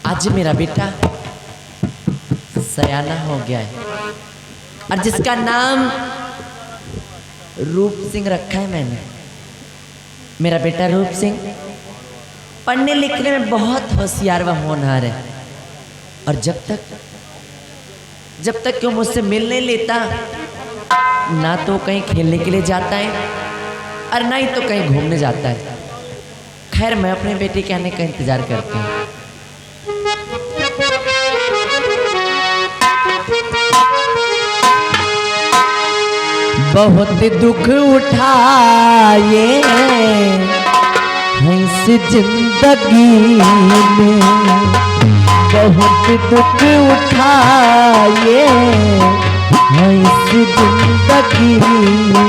आज मेरा बेटा सयाना हो गया है और जिसका नाम रूप सिंह रखा है मैंने। मेरा बेटा रूप सिंह पढ़ने लिखने में बहुत होशियार व होनहार है और जब तक क्यों मुझसे मिल नहीं लेता, ना तो कहीं खेलने के लिए जाता है और ना ही तो कहीं घूमने जाता है। खैर मैं अपने बेटे के आने का इंतजार करती हूँ। बहुत दुख उठाए हैं इस जिंदगी में, बहुत दुख उठाए हैं इस जिंदगी में।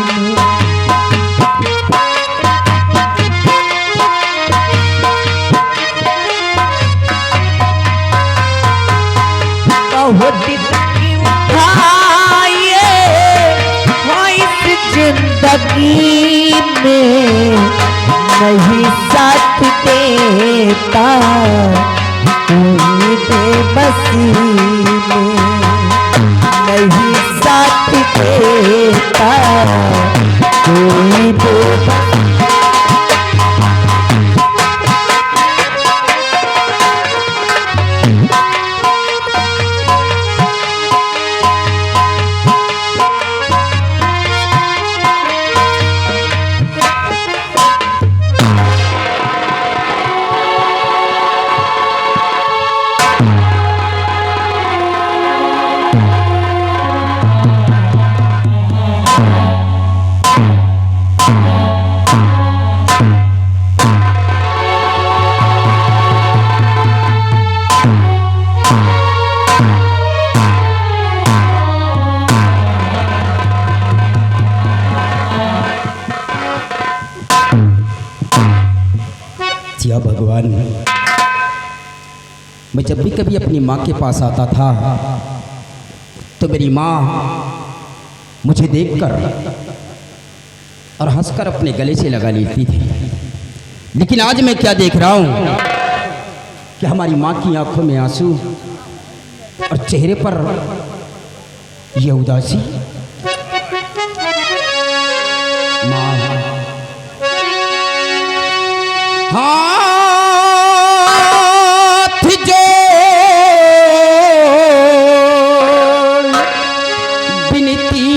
बहुत दुख उठाए जिंदगी में, नहीं साथ देता कोई बेबसी में, नहीं साथ देता कोई बेबसी। भगवान, मैं जब भी कभी अपनी माँ के पास आता था तो मेरी माँ मुझे देखकर और हंसकर अपने गले से लगा लेती थी। लेकिन आज मैं क्या देख रहा हूँ कि हमारी माँ की आंखों में आंसू और चेहरे पर यह उदासी। माँ हाथ जोड़ विनती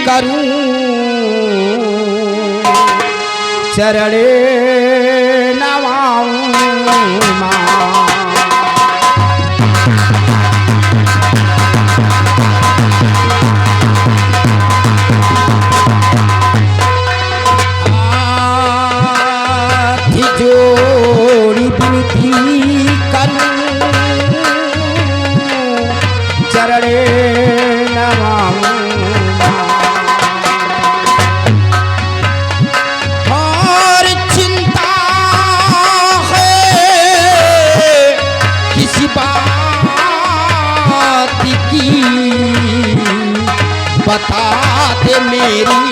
करूं, चरणे नवाऊं माँ। जोड़ी विनती करूं, चरणे नवाऊं और चिंता है किसी बात की, बता दे मेरी।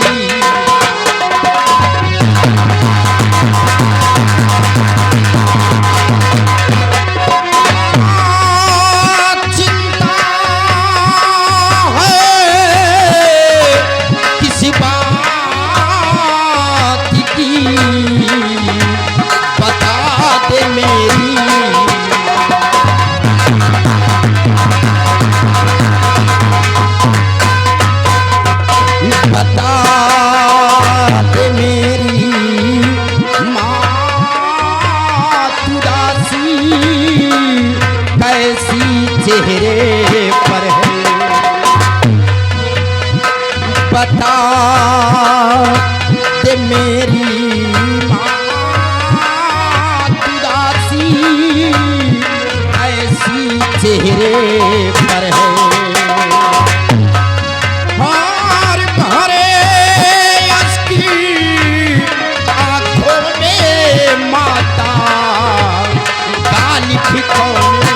चेहरे पर है बता दे मेरी माँ, उदासी ऐसी चेहरे पर है। और भरे उसकी आँखों में माता गाली ठिकाने।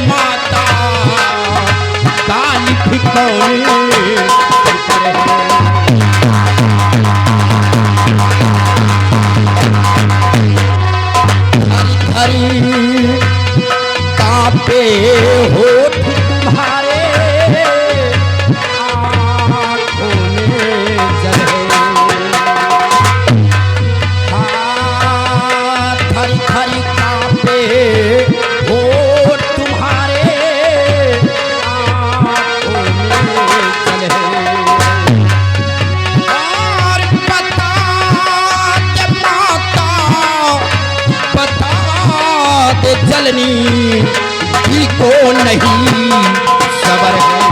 माता काली ठिकाने हरी कांपे होठ तुम्हारे आँखों में जले थरी थरी कांपे होठ तुम्हारे आँखों में जले और बता के माता बता दे जलनी ही को नहीं सबर है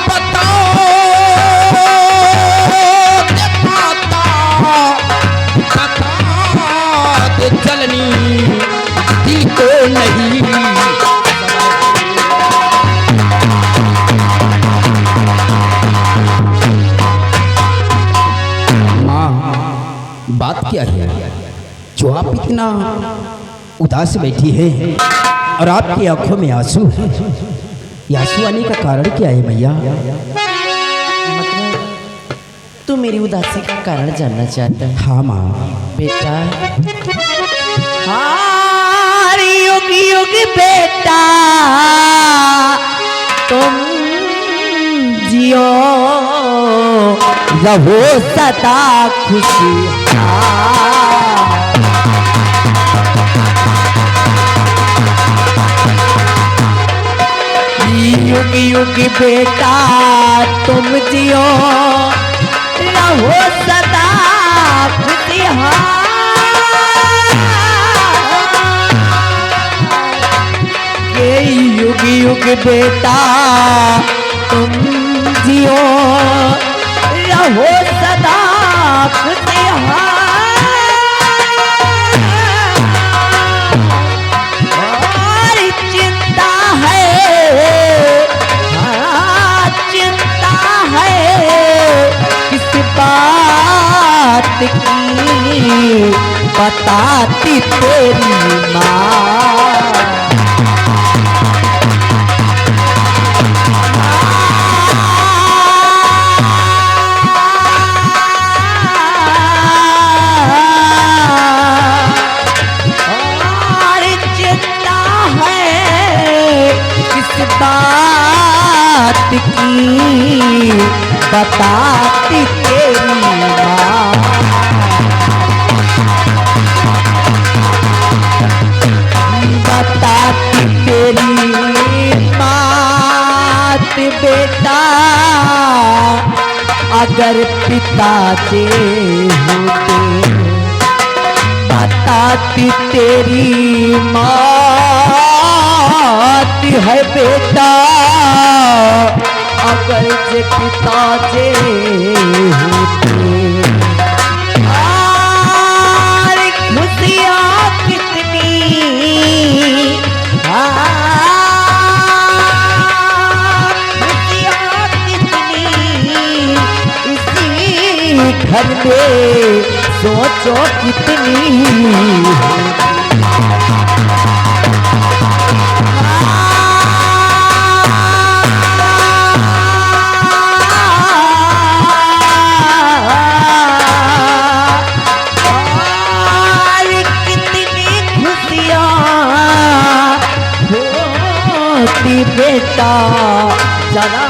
बताओ दे माता बता दे जलनी ही को नहीं बात क्या है जो आप इतना उदास बैठी है और आपकी आंखों में आंसू है? ये आंसू आने का कारण क्या है मैया? मतलब तू मेरी उदासी का कारण जानना चाहता है? हाँ माँ। बेटा हार युग युग बेटा तुम जियो रहो सदा खुशी युग युग बेटा तुम जियो रहो सदा खुशहाल ये युग युग बेटा तुम जियो रहो सदा खुशहाल और चिंता है चिंता है किस बात की बताती तेरी माँ बात की बताती तेरी माँ बताती तेरी बात बेटा अगर पिता जे होते बताती तेरी माँ है बेटा अगर जे पिता जे होते खुशियाँ कितनी खुशियाँ कितनी इसी घर में सोचो कितनी बेटा जरा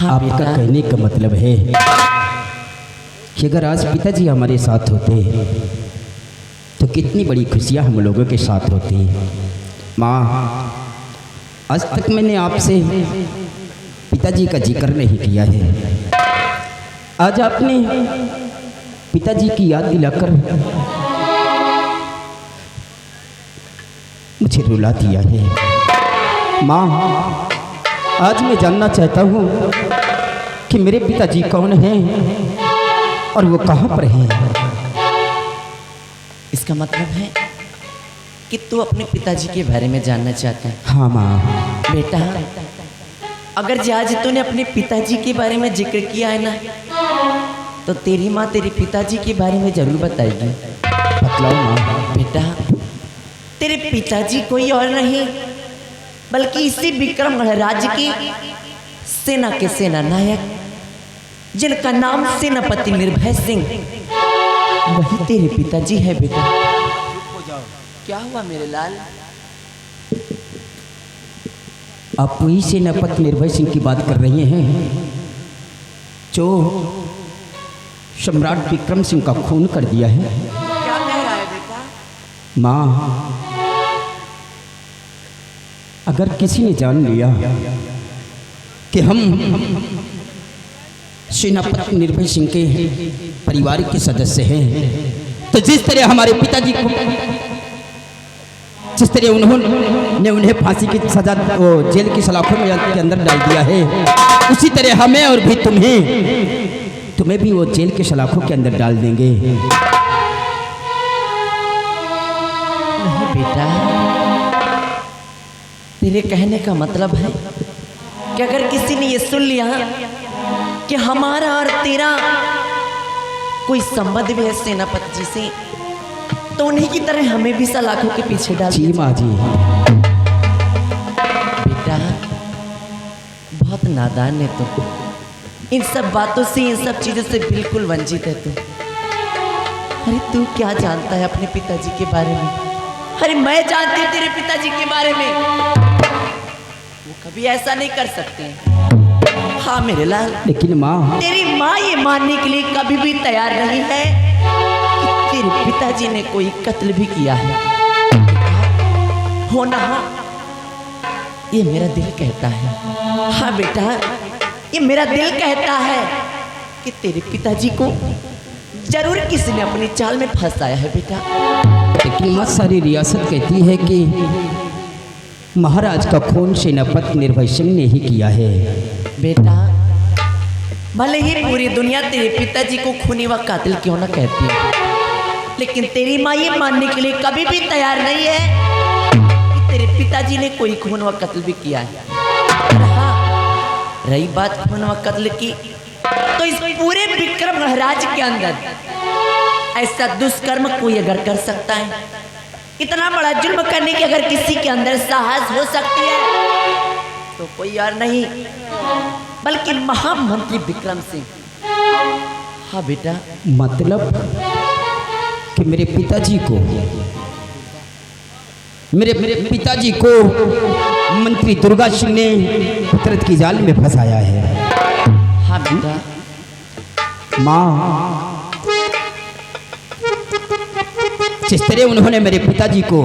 आपका कहने का मतलब है कि अगर आज पिताजी हमारे साथ होते तो कितनी बड़ी खुशियां हम लोगों के साथ होती। माँ आज तक मैंने आपसे पिताजी का जिक्र नहीं किया है, आज आपने पिताजी की याद दिलाकर मुझे रुला दिया है। माँ आज मैं जानना चाहता हूँ कि मेरे पिताजी कौन हैं और वो कहाँ पर हैं। इसका मतलब है कि तू अपने पिताजी के बारे में जानना चाहता है? हाँ माँ। बेटा, अगर आज तूने अपने पिताजी के बारे में जिक्र किया है ना, तो तेरी माँ तेरे पिताजी के बारे में जरूर बताएगी। बतलाओ माँ। बेटा, तेरे पिताजी कोई और नहीं बल्कि इसी विक्रम गणराज्य की सेना के सेना नायक, जिनका नाम सेनापति निर्भय सिंह, वही तेरे पिताजी है। बेटा, क्या हुआ मेरे लाल? आप वही सेनापति निर्भय सिंह की बात कर रही हैं जो सम्राट विक्रम सिंह का खून कर दिया है? क्या कह रहा है बेटा? माँ, अगर किसी ने जान लिया कि हम सेनापति निर्भय सिंह के परिवार के सदस्य हैं, तो जिस तरह हमारे पिताजी को, जिस तरह उन्होंने उन्हें फांसी की सजा जेल की सलाखों में के अंदर डाल दिया है, उसी तरह हमें और भी तुम्हें भी वो जेल के सलाखों के अंदर डाल देंगे। नहीं बेटा, तेरे कहने का मतलब है कि अगर किसी ने ये सुन लिया कि हमारा और तेरा कोई संबंध भी है सेनापति जी से, तो उन्हीं की तरह हमें भी सलाखों के पीछे डाल जी माँ जी। बेटा, बहुत नादान है तू, इन सब बातों से, इन सब चीजों से बिल्कुल वंचित है तू। अरे तू क्या जानता है अपने पिताजी के बारे में? अरे मैं जानती हूँ तेरे पिताजी के बारे में, वो कभी ऐसा नहीं कर सकते। हाँ मेरे लाल, लेकिन माँ, तेरी माँ ये मानने के लिए कभी भी तैयार नहीं है कि तेरे पिताजी ने कोई कत्ल भी किया है। हो ना हो, ये मेरा दिल कहता है। हाँ बेटा, ये मेरा दिल कहता है कि तेरे पिताजी को जरूर किसी ने अपनी चाल में फंसाया है बेटा। लेकिन माँ, सारी रियासत कहती है कि महाराज का खून सेनापति निर्भय सिंह ने ही किया है। बेटा, भले ही पूरी दुनिया तेरे पिताजी को खूनी व कातिल क्यों ना कहती है, लेकिन तेरी माँ ये मानने के लिए कभी भी तैयार नहीं है कि तेरे पिताजी ने कोई खून व कत्ल भी किया है। रही बात खून व कत्ल की, तो इस पूरे विक्रम गणराज्य के अंदर ऐसा दुष्कर्म कोई अगर कर सकता है, इतना बड़ा जुल्म करने की अगर किसी के अंदर साहस हो सकती है, तो कोई और नहीं बल्कि महामंत्री विक्रम सिंह। हाँ बेटा। मतलब कि मेरे पिताजी को मंत्री दुर्गा सिंह ने कुदरत की जाल में फंसाया है। हाँ बेटा। माँ, जिस तरह उन्होंने मेरे पिताजी को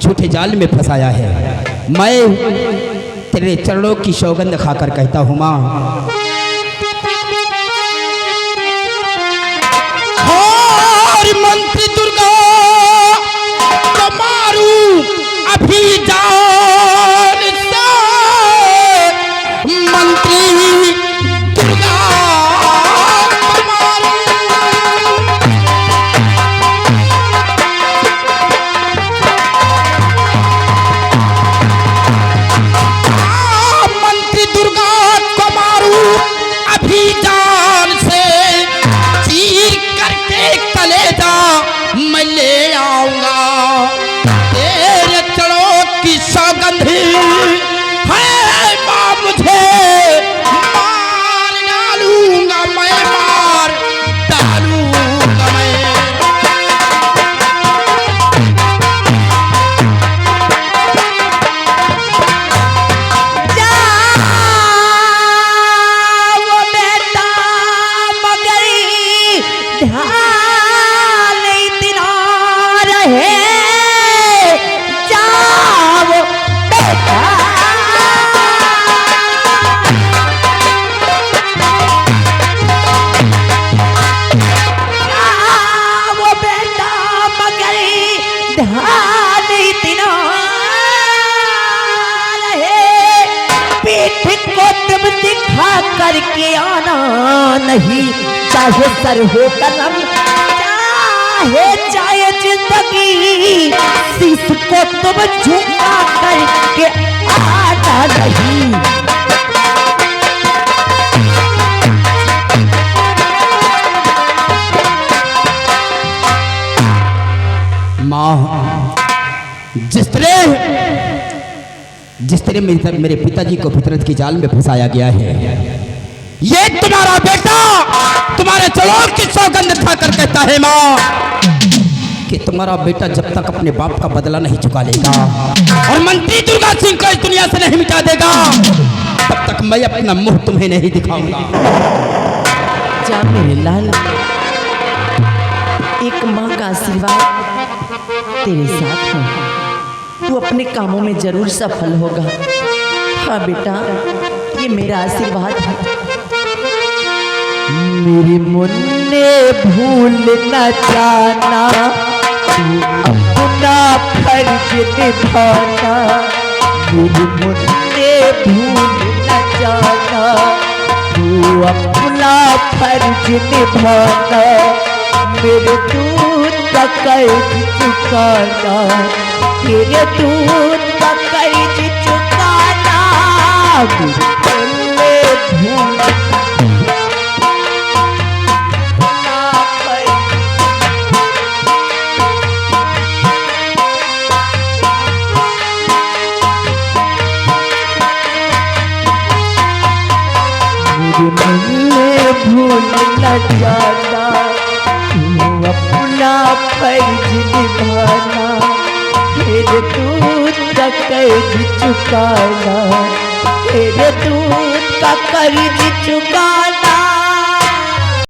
झूठे जाल में फंसाया है, मैं तेरे चरणों की सौगंध खाकर कहता हूँ माँ, और मंत्री दुर्गा तो मारू अभी जान से, मंत्री दुर्गा तो मारू। मंत्री दुर्गा को मारू अभी जान से, चीर करके कलेजा मैं ले आऊंगा। तेरे चरणों की सौगंध है मां, मुझे मार डालूंगा मैं, मार डालूंगा मैं। करके आना नहीं, चाहे सर हो कलम, चाहे जाए जिंदगी, शीश को तुम झुका करके आना नहीं। माँ, जिस तरह मेरे पिताजी को फितरत की जाल में फंसाया गया है, ये तुम्हारा बेटा तुम्हारे चलों की सौगंध खाकर कहता है माँ कि तुम्हारा बेटा जब तक अपने बाप का बदला नहीं चुका लेगा और मंत्री दुर्गा सिंह को इस दुनिया से नहीं मिटा देगा, तब तक मैं अपना मुंह तुम्हें नहीं दिखाऊंगा। जा मेरे लाल, एक माँ का आशीर्वाद तेरे साथ है, तू अपने कामों में जरूर सफल होगा। हाँ बेटा, ये मेरा आशीर्वाद है। मेरे मुन्ने भूल न जाना, तू अपना फर्ज निभाना। मेरे मुन्ने भूल न जाना, तू अपना फर्ज निभाना। मेरे दूध का कर्ज चुकाना, तेरे दूध का कर्ज चुकाना। मुन्ने भूल भूल न जाना, तू अपना फर्ज निभाना। तेरे दूध का कर्ज चुकाना, तेरे दूध का कर्ज चुकाना।